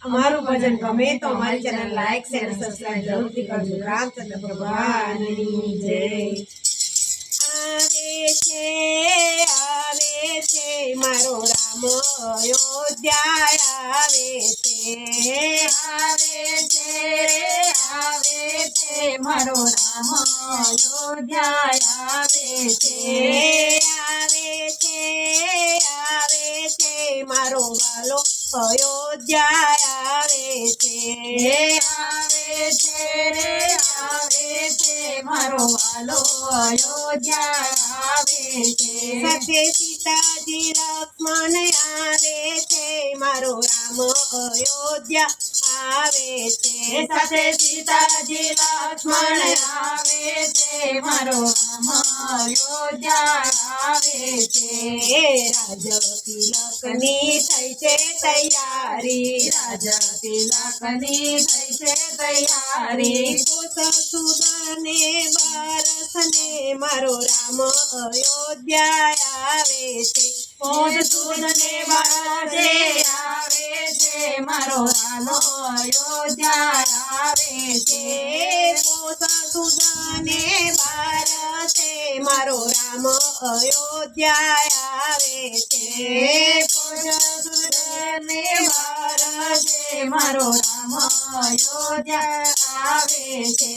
અમારું ભજન ગમે તો અમારી ચેનલ લાઈક શેર સબસ્ક્રાઇબ જરૂરથી કરજો. રામચંદ્ર ભગવાનની જય. આવે છે મારો રામ અયોધ્યા આવે છે. આવે છે મારો રામ અયોધ્યા આવે છે. આવે છે મારો વાલો અયોધ્યા આવે છે. આવે છે મારો વાલો અયોધ્યા આવે છે. સાથે સીતાજી લક્ષ્મણ આવે છે મારો રામ અયોધ્યા આવે છે. સાથે સીતાજી લક્ષ્મણ આવે છે મારો રામ અયોધ્યા આવે છે. રાજ તિલકની થઈ છે તૈયારી. રાજ તિલકની થઈ છે તૈયારી. સુદને બારસને મારો રામ અયોધ્યા આવે છે. સુદને બારસે આવે છે મારો રામ અયોધ્યા આવે છે. સુદને બારસે મારો રામ અયોધ્યા આવે છે. સુદને બારસે મારો રામ અયોધ્યા આવે છે.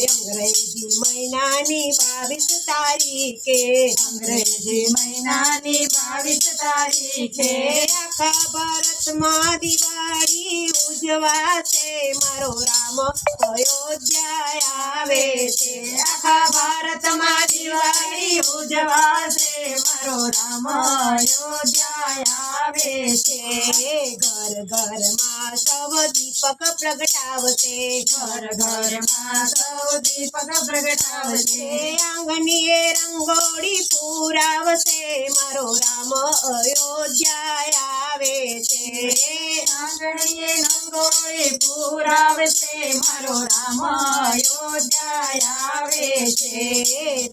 અંગ્રેજી મહિનાની 22 તારીખે. અંગ્રેજી મહિનાની 22 તારીખે આખા ભારતમાં દિવાળી ઉજવાશે મારો રામ અયોધ્યા આવે છે. આખા ભારતમાં દિવાળી ઉજવાશે મારો રામ અયોધ્યા આવે છે. ઘર ઘરમાં સૌ દીપક પ્રગટાવશે. ઘર ઘરમાં સૌ દીપક પ્રગટાવશે. આંગણીએ રંગોળી પુરાવશે મારો રામ અયોધ્યા આવે છે. આંગણીએ રંગોળી પુરાવશે મારો રામ અયોધ્યા આવે છે.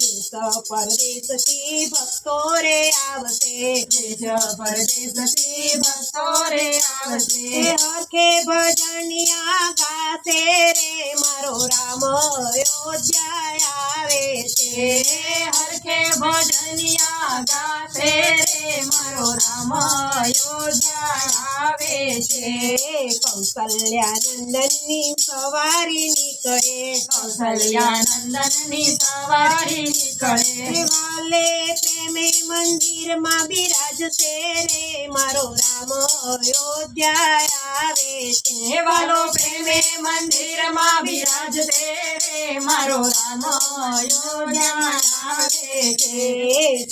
દેશ પરદેશથી ભક્તો રે આવશે. દેશ પરદેશથી ભક્તો રે આવશે. હરખે ભજનિયા ગાશે રે મારો રામ અયોધ્યા આવે છે. હરખે ભજનિયા ગાશે રે મારો રામ અયોધ્યા આવે છે. કૌશલ્યાનંદનની સવારી નીકળે. કૌશલ્યાનંદનની સવારી નીકળે. વાલે પ્રેમે મંદિરમાં બિરાજશે રે મારો રામ અયોધ્યા આવે છે. વાલો પ્રેમે મંદિરમાં બિરાજશે રે મારો રામ અયોધ્યા આવે છે.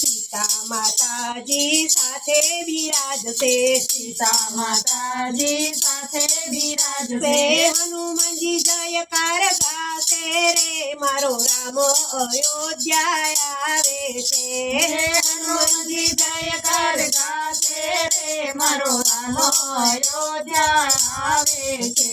સીતા માતાજી સાથે બિરાજશે. સીતા માતાજી સાથે બિરાજશે. હનુમાનજી જયકાર ગાશે રે મારો રામ અયોધ્યા આવે છે. હનુમાનજી જયકાર ગાશે રે મારો રામ અયોધ્યા આવે છે.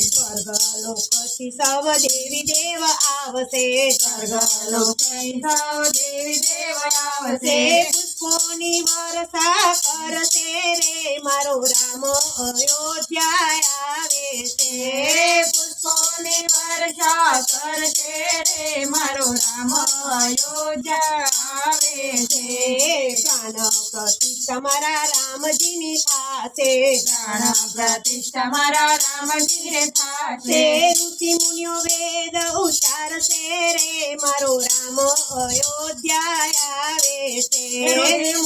સ્વર્ગલોકથી સૌ દેવી દેવ આવશે. સ્વર્ગલોકથી સૌ દેવી દેવ આવશે. પુષ્પોની વર્ષા કરશે રે મારો રામ અયોધ્યા આવે છે. પુષ્પોની વર્ષા કરશે રે મારો રામ અયોધ્યા આવે છે. પ્રાણ પ્રતિષ્ઠા મારા રામજીની થાશે. પ્રાણ પ્રતિષ્ઠા મારા રામજીને થાશે. ઋષિ મુનિઓ વેદ ઉચ્ચારશે રે મારો રામ અયોધ્યા આવે છે.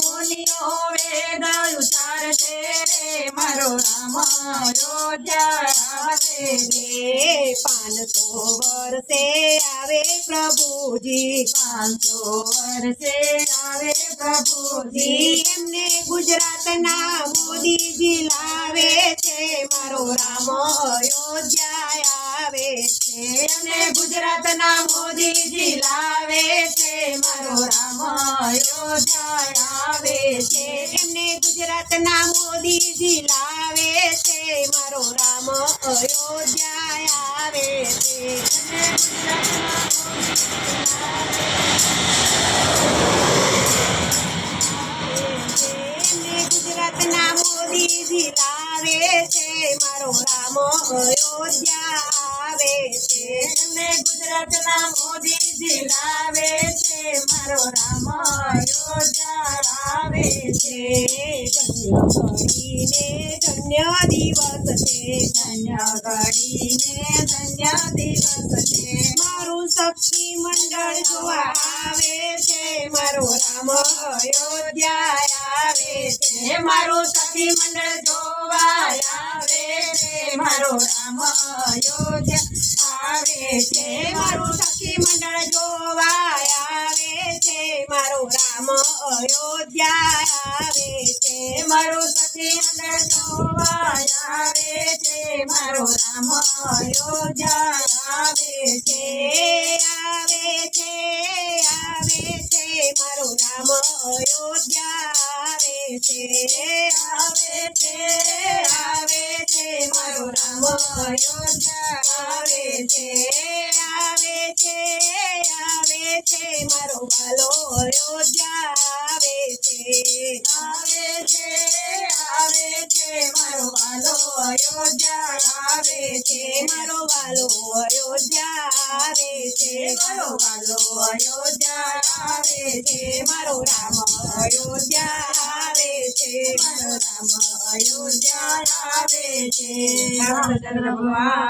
મુનિઓ વેદ ઉચ્ચારશે રે મારો રામ અયોધ્યા આવે છે. 500 વર્ષે આવે પ્રભુજી. 500 વર્ષે આવે પ્રભુજી. એમને ગુજરાતના મોદીજી લાવે છે મારો રામ અયોધ્યા આવે છે. એમને ગુજરાતના મોદીજી લાવે છે મારો રામ અયોધ્યા આવે છે. એમને ગુજરાતના મોદીજી લાવે છે મારો રામ અયોધ્યા આવે છે. મોદીજી લાવે છે મારો રામ અયોધ્યા આવે છે ને ગુજરાતના મોદીજી લાવે છે મારો રામ અયોધ્યા આવે છે ધન્ય ઘડીને ધન્ય દિવસ છે ધન્ય ઘડીને ધન્ય દિવસ છે મારું શક્તિ મંડળ જોવા આવે છે મારો રામ અયોધ્યા આવે છે મારું સખી મંડળ જોવા આવે છે મારો રામ અયોધ્યા આવે છે મારું સખી મંડળ જોવા આવે છે મારો રામ અયોધ્યા આવે છે મારું સખી મંડળ જોવા આવે છે મારો રામ અયોધ્યા આવે છે આવે છે આવે છે મારો રામ અયોધ્યા આવે છે આવે છે આવે છે મારો રામ અયોધ્યા આવે છે આવે છે આવે છે મારો વાલો અયોધ્યા આવે છે આવે છે આવે છે મારો વાલો અયોધ્યા આવે છે મારો વાલો અયોધ્યા આવે છે મારો વાલો અયોધ્યા આવે છે મારો રામ અયોધ્યા આવે છે મારો રામ અયોધ્યા આવે છે રામચંદ્ર ભગવાન